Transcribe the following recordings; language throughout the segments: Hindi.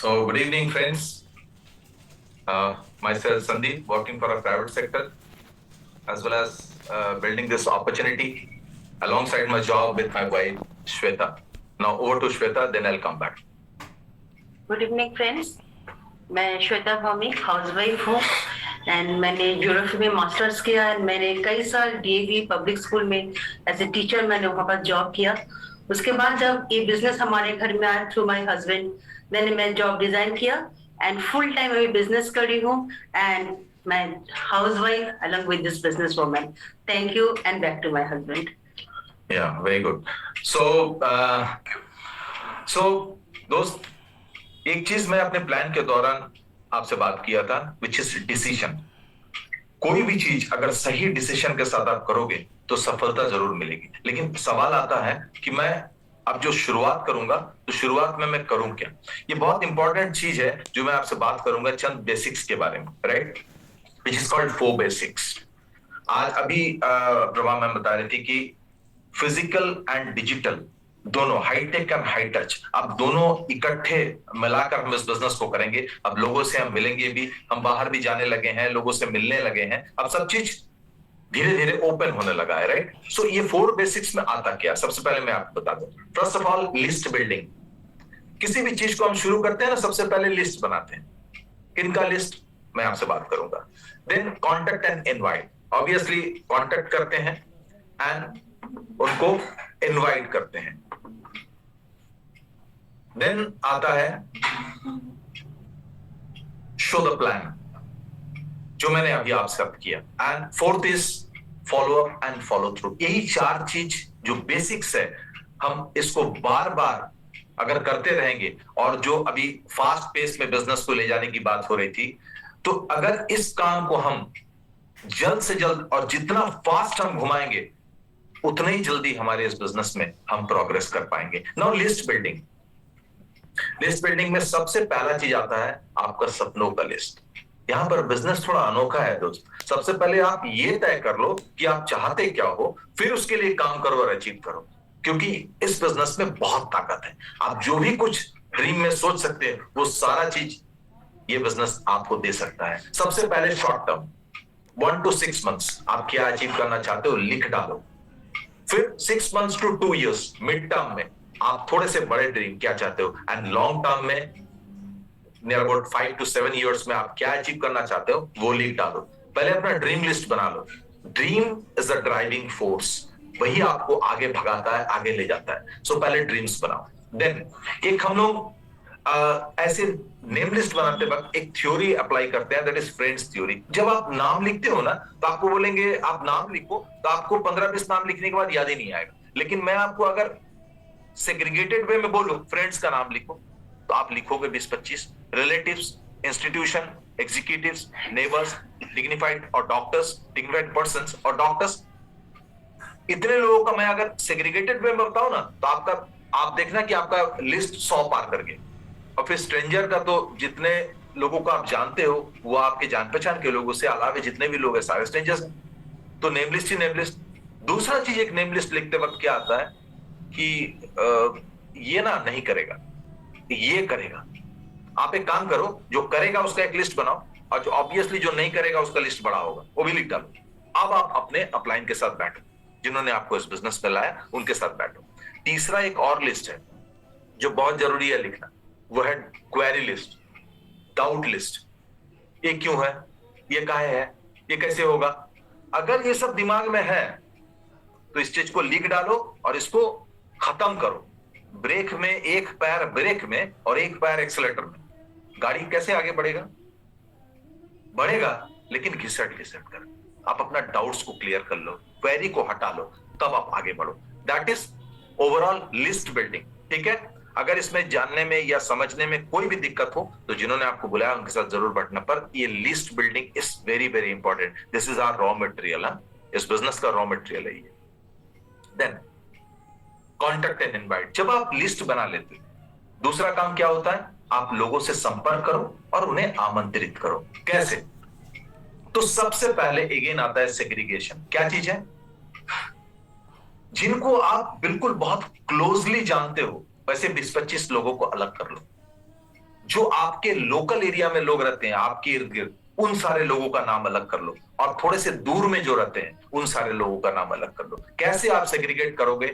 So, good evening, friends. Myself, Sandeep, working for a private sector, as well as building this opportunity alongside my job with my wife, Shweta. Now, over to Shweta, then I'll come back. Good evening friends, मैं श्वेता भौमिक हाउसवाइफ हूँ एंड मैंने यूरोप में मास्टर्स किया एंड मैंने कई साल डीएवी पब्लिक स्कूल में एज ए टीचर मैंने वहाँ पर जॉब किया। उसके बाद जब ये बिजनेस हमारे घर में आया थ्रू माय हस्बैंड, मैंने मैं जॉब डिजाइन किया एंड फुल टाइम अभी बिजनेस कर रही हूँ एंड मैं housewife along with this business woman. Thank you and back to my husband. Yeah, very good. So दोस्त, एक चीज मैं अपने प्लान के दौरान आपसे बात किया था, विच इज डिसीजन। कोई भी चीज अगर सही डिसीजन के साथ आप करोगे तो सफलता जरूर मिलेगी। लेकिन सवाल आता है कि मैं अब जो शुरुआत करूंगा तो शुरुआत में मैं करूं क्या। ये बहुत इंपॉर्टेंट चीज है जो मैं आपसे बात करूंगा चंद बेसिक्स के बारे में, right, which is called 4 basics. आज अभी प्रभा मैम बता रही थी कि फिजिकल एंड डिजिटल दोनों, हाईटेक एंड हाई टच, अब दोनों इकट्ठे मिलाकर हम इस बिजनेस को करेंगे। अब लोगों से हम मिलेंगे भी, हम बाहर भी जाने लगे हैं, लोगों से मिलने लगे हैं, अब सब चीज धीरे धीरे ओपन होने लगा है, राइट। सो ये 4 बेसिक्स में आता क्या, सबसे पहले मैं आपको बता दूं। First of all, list building. किसी भी चीज को हम शुरू करते हैं ना, सबसे पहले लिस्ट बनाते हैं। किनका लिस्ट, मैं आपसे बात करूंगा। Then contact and invite, obviously contact करते हैं एंड उनको इनवाइट करते हैं। देन आता है शो द प्लान, जो मैंने अभी आपसे किया। And fourth is follow up and follow through. यही 4 चीज जो बेसिक्स है, हम इसको बार बार अगर करते रहेंगे, और जो अभी फास्ट पेस में बिजनेस को ले जाने की बात हो रही थी, तो अगर इस काम को हम जल्द से जल्द और जितना फास्ट हम घुमाएंगे, उतना ही जल्दी हमारे इस बिजनेस में हम प्रोग्रेस कर पाएंगे। Now list building. List building में सबसे पहला चीज आता है आपका सपनों का लिस्ट। यहां पर बिजनेस थोड़ा अनोखा है दोस्त। सबसे पहले आप ये तय कर लो कि आप चाहते क्या हो, फिर उसके लिए काम करो और अचीव करो। क्योंकि इस बिजनेस में बहुत ताकत है। आप जो भी कुछ ड्रीम में सोच सकते हैं, वो सारा चीज ये बिजनेस आपको दे सकता है। सबसे पहले शॉर्ट टर्म, 1 to 6 months आप क्या अचीव करना चाहते हो लिख डालो। फिर 6 months to 2 years mid term में आप थोड़े से बड़े ड्रीम क्या चाहते हो, एंड लॉन्ग टर्म में नियर अबाउट 5 to 7 years में आप क्या अचीव करना चाहते हो वो लिख डालो। पहले अपना ड्रीम लिस्ट बना लो। Dream is a driving force, वही आपको आगे भगाता है, आगे ले जाता है। सो पहले ड्रीम्स बनाओ। देन एक हम लोग ऐसे नेम लिस्ट बनाते वक्त एक थ्योरी अप्लाई करते हैं, दैट इज फ्रेंड्स थ्योरी। जब आप नाम लिखते हो ना, तो आपको बोलेंगे आप नाम लिखो, तो आपको 15-20 नाम लिखने के बाद याद ही नहीं आएगा। लेकिन मैं आपको अगर सेग्रीगेटेड वे में बोलूं, फ्रेंड्स का नाम लिखो, तो आप लिखोगे 20-25। Relatives, institution, executives, neighbours, dignified और डॉक्टर्स, डिग्निफाइड पर्संस और डॉक्टर्स, इतने लोगों का मैं अगर सेग्रीगेटेड वे में बताऊं ना, तो आप देखना कि आपका लिस्ट 100 पार कर गए। और फिर स्ट्रेंजर का तो जितने लोगों को आप जानते हो, वो आपके जान पहचान के लोगों से अलावा जितने भी लोग हैं सारे स्ट्रेंजर्स हैं। तो नेम लिस्ट ही नेम लिस्ट। दूसरा चीज, एक नेम लिस्ट लिखते वक्त क्या आता है कि ये ना नहीं करेगा, ये करेगा। आप एक काम करो, जो करेगा उसका एक लिस्ट बनाओ, और जो ऑब्वियसली जो नहीं करेगा उसका लिस्ट बड़ा होगा, वो भी लिख डालो। अब आप अपने अपलाइन के साथ बैठो, जिन्होंने आपको इस बिजनेस में लाया उनके साथ बैठो। तीसरा एक और लिस्ट है जो बहुत जरूरी है लिखना, वो है क्वेरी लिस्ट, डाउट लिस्ट। ये क्यों है, ये काहे है, ये कैसे होगा। अगर ये सब दिमाग में है तो इस चीज को लिख डालो और इसको खत्म करो। ब्रेक में एक पैर ब्रेक में और एक पैर एक्सेलेटर में, गाड़ी कैसे आगे बढ़ेगा, बढ़ेगा लेकिन घिसट घिसट कर। आप अपना डाउट्स को क्लियर कर लो, क्वेरी को हटा लो, तब आप आगे बढ़ो। That is overall list building, ठीक है। अगर इसमें जानने में या समझने में कोई भी दिक्कत हो, तो जिन्होंने आपको बुलाया उनके साथ जरूर बैठना। पर ये list building is very very important. This is our raw material, इस बिजनेस का रॉ मटेरियल है ये। Then contact and invite. जब आप लिस्ट बना लेते हो, दूसरा काम क्या होता है, आप लोगों से संपर्क करो और उन्हें आमंत्रित करो। कैसे, तो सबसे पहले अगेन आता है सेग्रीगेशन। क्या चीज है, जिनको आप बिल्कुल बहुत क्लोजली जानते हो, वैसे 20-25 लोगों को अलग कर लो। जो आपके लोकल एरिया में लोग रहते हैं, आपके इर्द गिर्द, उन सारे लोगों का नाम अलग कर लो, और थोड़े से दूर में जो रहते हैं उन सारे लोगों का नाम अलग कर लो। कैसे आप सेग्रीगेट करोगे,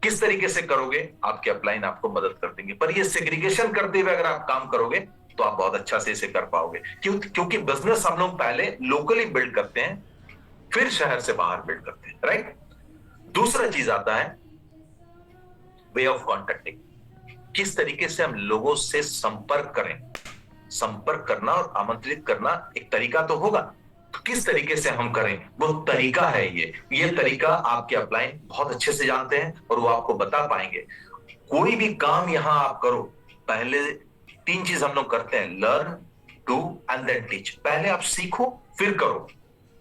किस तरीके से करोगे, आपके अपलाइन आपको मदद कर देंगे। पर ये सेग्रीगेशन करते हुए अगर आप काम करोगे तो आप बहुत अच्छा से इसे कर पाओगे, क्योंकि बिजनेस हम लोग पहले लोकली बिल्ड करते हैं, फिर शहर से बाहर बिल्ड करते हैं, राइट। दूसरा चीज आता है वे ऑफ कॉन्टेक्टिंग। किस तरीके से हम लोगों से संपर्क करें। संपर्क करना और आमंत्रित करना एक तरीका तो होगा, तो किस तरीके से हम करें, वो तरीका है ये तरीका आपके अपलाइन बहुत अच्छे से जानते हैं और वो आपको बता पाएंगे। कोई भी काम यहां आप करो, पहले 3 चीज हम लोग करते हैं, learn, do and then teach. पहले आप सीखो फिर करो,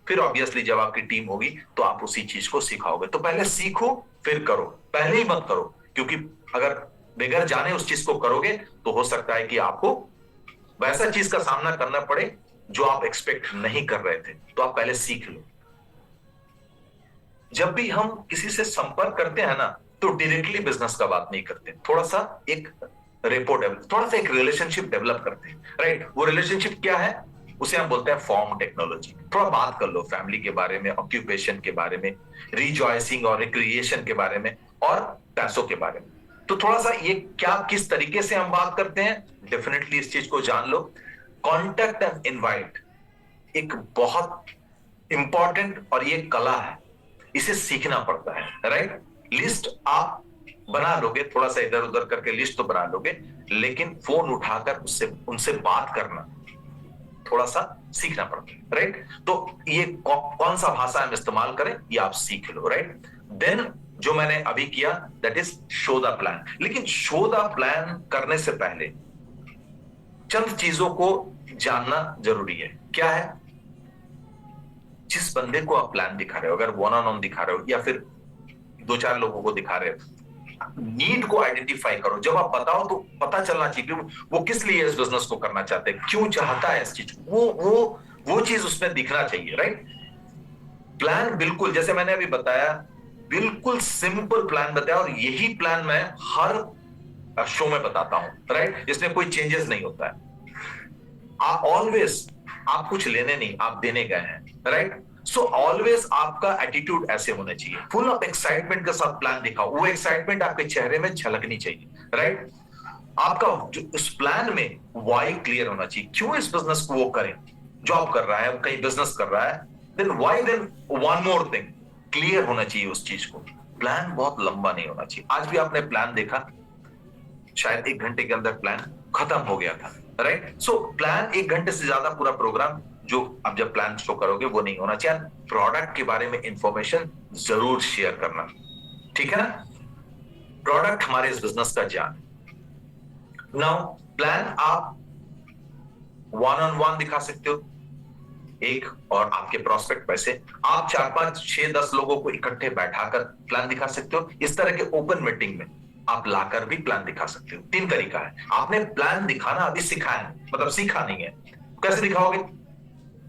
फिर ऑब्वियसली जब आपकी टीम होगी तो आप उसी चीज को सिखाओगे। तो पहले सीखो फिर करो, पहले ही मत करो, क्योंकि अगर बगैर जाने उस चीज को करोगे तो हो सकता है कि आपको वैसा चीज का सामना करना पड़े जो आप एक्सपेक्ट नहीं कर रहे थे। तो आप पहले सीख लो। जब भी हम किसी से संपर्क करते हैं ना, तो डायरेक्टली बिजनेस का बात नहीं करते, थोड़ा सा एक रेपो डेवलप, थोड़ा सा एक रिलेशनशिप डेवलप करते हैं, राइट। वो रिलेशनशिप क्या है, उसे हम बोलते हैं फॉर्म टेक्नोलॉजी। थोड़ा बात कर लो फैमिली के बारे में, ऑक्यूपेशन के बारे में, रिजॉइसिंग और रिक्रिएशन के बारे में, और पैसों के बारे में। तो थोड़ा सा ये क्या किस तरीके से हम बात करते हैं, डेफिनेटली इस चीज को जान लो। कॉन्टेक्ट एंड इनवाइट एक बहुत इंपॉर्टेंट और ये कला है, इसे सीखना पड़ता है, राइट। लिस्ट आप बना लोगे, थोड़ा सा इधर उधर करके लिस्ट तो बना लोगे, लेकिन फोन उठाकर उससे उनसे बात करना थोड़ा सा सीखना पड़ता है, राइट। तो ये कौन सा भाषा हम इस्तेमाल करें ये आप सीख लो, राइट। देन जो मैंने अभी किया that is show the plan. लेकिन शो द प्लान करने से पहले चंद चीजों को जानना जरूरी है। क्या है, जिस बंदे को आप प्लान दिखा रहे हो, अगर वन ऑन वन दिखा रहे हो या फिर 2-4 लोगों को दिखा रहे हो, नीड को आइडेंटिफाई करो। जब आप बताओ तो पता चलना चाहिए कि वो किस लिए इस बिजनेस को करना चाहते हैं, क्यों चाहता है इस चीज को, वो चीज उसमें दिखना चाहिए, राइट। प्लान बिल्कुल जैसे मैंने अभी बताया, बिल्कुल सिंपल प्लान बताया, और यही प्लान मैं हर शो में बताता हूं, राइट। इसमें कोई चेंजेस नहीं होता है। आप ऑलवेज, आप कुछ लेने नहीं, आप देने गए हैं, राइट। सो ऑलवेज आपका एटीट्यूड ऐसे होना चाहिए, फुल ऑफ एक्साइटमेंट के साथ प्लान दिखाओ। वो एक्साइटमेंट आपके चेहरे में झलकनी चाहिए, राइट। आपका जो उस प्लान में वाई क्लियर होना चाहिए, क्यों इस बिजनेस को वो करें, जॉब कर रहा है, कहीं बिजनेस कर रहा है, then why, then one more thing, clear होना चाहिए उस चीज को। प्लान बहुत लंबा नहीं होना चाहिए। आज भी आपने प्लान देखा, शायद 1 घंटे के अंदर प्लान खत्म हो गया था, राइट। सो प्लान 1 घंटे से ज्यादा पूरा प्रोग्राम जो आप जब प्लान शो करोगे वो नहीं होना चाहिए। प्रोडक्ट के बारे में इंफॉर्मेशन जरूर शेयर करना, ठीक है ना। प्रोडक्ट हमारे इस बिजनेस का जान। नाउ प्लान आप वन ऑन वन दिखा सकते हो, एक और आपके प्रोस्पेक्ट पैसे, आप 4-5-6-10 लोगों को इकट्ठे बैठाकर प्लान दिखा सकते हो। इस तरह के ओपन मीटिंग में आप लाकर भी प्लान दिखा सकते हो। 3 तरीका है। आपने प्लान दिखाना अभी सिखाया है, मतलब सीखा नहीं है, कैसे दिखाओगे।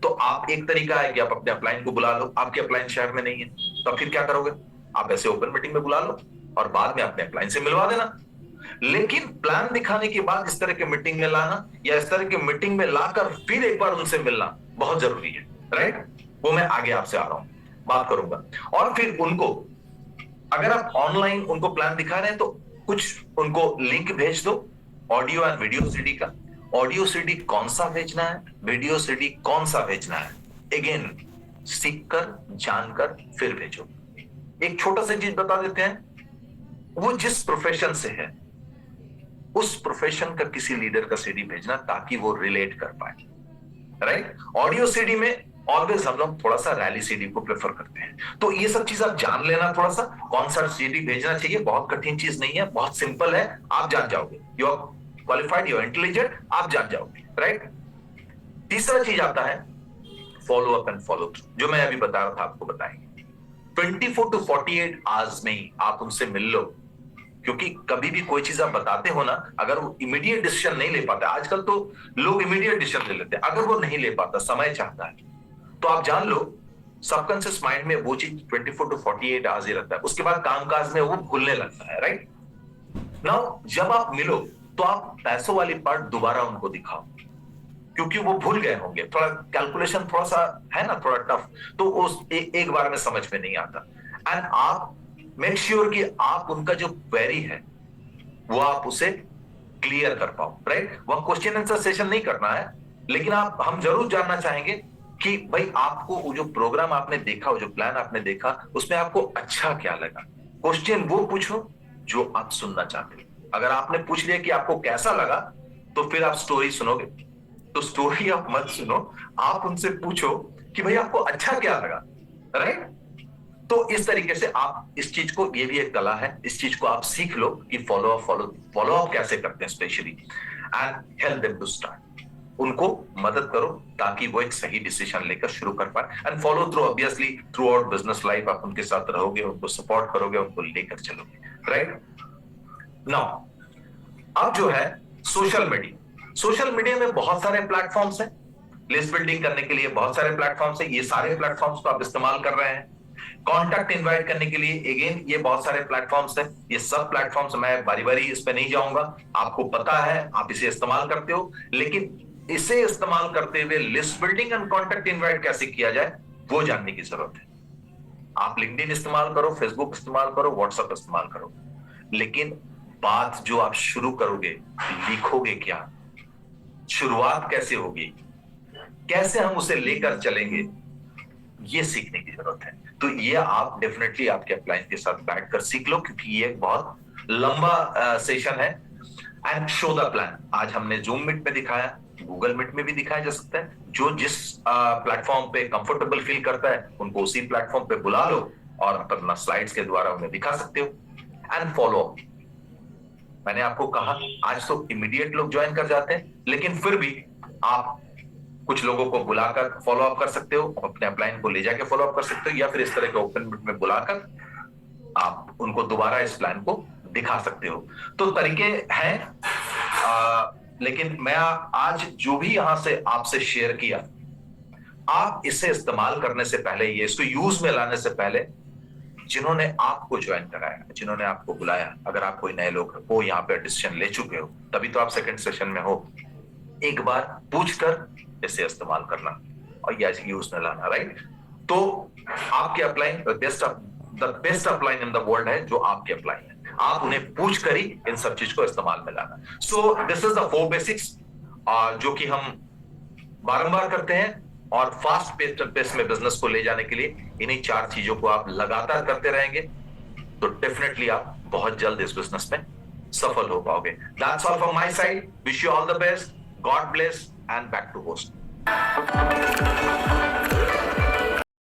तो आप एक तरीका है कि आप अपने अपलाइन को बुला लो, आपके अपलाइन शहर में नहीं है, तो फिर क्या करोगे, आप ऐसे ओपन मीटिंग में बुला लो और बाद में अपने अपलाइन से मिलवा देना। लेकिन प्लान दिखाने के बाद इस तरह के मीटिंग में लाना, या इस तरह के मीटिंग में लाकर फिर एक बार उनसे मिलना बहुत जरूरी है, राइट। वो मैं आगे आपसे आ रहा हूं, बात करूंगा। और फिर उनको, अगर आप ऑनलाइन उनको प्लान दिखा रहे हैं तो कुछ उनको लिंक भेज दो, ऑडियो एंड वीडियो सीडी का। ऑडियो सीडी कौन सा भेजना है, वीडियो सीडी कौन सा भेजना है, अगेन सीखकर जानकर फिर भेजो। एक छोटा सा चीज बता देते हैं, वो जिस प्रोफेशन से है उस प्रोफेशन का किसी लीडर का सीडी भेजना, ताकि वो रिलेट कर पाए, राइट। ऑडियो सीडी में ऑलवेज हम लोग थोड़ा सा रैली सीडी को प्रेफर करते हैं। तो ये सब चीज आप जान लेना, थोड़ा सा कौन सा सीडी भेजना चाहिए। बहुत कठिन चीज नहीं है, बहुत सिंपल है, आप जान जाओगे। You are qualified, you are intelligent, आप जान जाओगे, राइट। तीसरा चीज आता है follow up and follow through, जो मैं अभी बता रहा था आपको बताएंगे। 24 to 48 आवर्स में ही आप उनसे मिल लो, क्योंकि कभी भी कोई चीज आप बताते हो ना, अगर वो इमीडिएट डिसीजन नहीं ले पाता, आजकल तो लोग इमीडिएट डिसीजन ले लेते हैं, अगर वो नहीं ले पाता, समय चाहता है, तो आप जान लो सबकॉन्शियस माइंड में वो चीज 24 to 48 आवर्स ही रहता है। उसके बाद कामकाज में वो भूलने लगता है, राइट। नाउ जब आप मिलो तो आप पैसों वाली पार्ट दोबारा उनको दिखाओ, क्योंकि वो भूल गए होंगे, थोड़ा कैलकुलेशन थोड़ा सा है ना, थोड़ा टफ, तो उस एक बार में समझ में नहीं आता। एंड आप मेक श्योर कि आप उनका जो क्वेरी है वो आप उसे क्लियर कर पाओ, राइट। वह क्वेश्चन आंसर सेशन नहीं करना है, लेकिन हम जरूर जानना चाहेंगे कि भाई आपको वो जो प्रोग्राम आपने देखा, वो जो प्लान आपने देखा, उसमें आपको अच्छा क्या लगा। क्वेश्चन वो पूछो जो आप सुनना चाहते हो। अगर आपने पूछ लिया कि आपको कैसा लगा, तो फिर आप स्टोरी सुनोगे, तो स्टोरी आप मत सुनो, आप उनसे पूछो कि भाई आपको अच्छा क्या लगा, राइट। तो इस तरीके से आप इस चीज को, ये भी एक कला है, इस चीज को आप सीख लो कि फॉलो अप कैसे करते हैं specially, and help them to start. उनको मदद करो ताकि वो एक सही डिसीजन लेकर शुरू कर पाए, and follow through, obviously through out business life आप उनके साथ रहोगे, उनको सपोर्ट करोगे, उनको लेकर चलोगे, राइट। नाउ अब जो है सोशल मीडिया में बहुत सारे प्लेटफॉर्म्स हैं, लिस्ट बिल्डिंग करने के लिए बहुत सारे प्लेटफॉर्म्स हैं, ये सारे प्लेटफॉर्म्स को आप इस्तेमाल कर रहे हैं। कॉन्टैक्ट इनवाइट करने के लिए अगेन ये बहुत सारे प्लेटफॉर्म्स हैं, ये सब प्लेटफॉर्म्स मैं बारी बारी इस पे नहीं जाऊंगा, आपको पता है, आप इसे इस्तेमाल करते हो, लेकिन इसे इस्तेमाल करते हुए list building and contact invite कैसे किया जाए वो जानने की जरूरत है। आप लिंक्डइन इस्तेमाल करो, फेसबुक इस्तेमाल करो, व्हाट्सएप इस्तेमाल करो, लेकिन बात जो आप शुरू करोगे, लिखोगे क्या, शुरुआत कैसे होगी, कैसे हम उसे लेकर चलेंगे, ये सीखने की जरूरत है। तो ये आप डेफिनेटली आपके अपलाइन के साथ बैठकर सीख लो, क्योंकि ये एक बहुत लंबा सेशन है। And show the plan. आज हमने जूम मीट में दिखाया, गूगल मीट में भी दिखाया जा सकता है। जो जिस प्लेटफॉर्म पे कंफर्टेबल फील करता है उनको उसी प्लेटफॉर्म पे बुला लो और अपना स्लाइड्स के द्वारा उन्हें दिखा सकते हो। एंड फॉलो अप, मैंने आपको कहा आज तो इमीडिएट लोग ज्वाइन कर जाते हैं, लेकिन फिर भी आप कुछ लोगों को बुलाकर फॉलो अप कर सकते हो, अपने अपलाइन को ले जाके फॉलो अप कर सकते हो, या फिर इस तरह के ओपन मीट में बुलाकर आप उनको दोबारा इस प्लान को दिखा सकते हो। तो तरीके हैं, लेकिन मैं आज जो भी यहां से आपसे शेयर किया, आप इसे इस्तेमाल करने से पहले, ये इसको यूज में लाने से पहले, जिन्होंने आपको ज्वाइन कराया, जिन्होंने आपको बुलाया, अगर आप कोई नए लोग वो यहाँ पे डिसीजन ले चुके हो, तभी तो आप सेकंड सेशन में हो, एक बार पूछकर इसे इस्तेमाल करना और ये यूज में लाना, राइट। तो आपके upline the best upline in the world है जो आपके अपलाइन है, आप उन्हें पूछ कर ही इन सब चीज को इस्तेमाल में लाना। So this is the 4 basics जो कि हम बारंबार करते हैं, और फास्ट पेस में बिजनेस को ले जाने के लिए इन्हीं 4 चीजों को आप लगातार करते रहेंगे, तो डेफिनेटली आप बहुत जल्द इस बिजनेस में सफल हो पाओगे। That's all from my side, wish you all the best, God bless and back to host.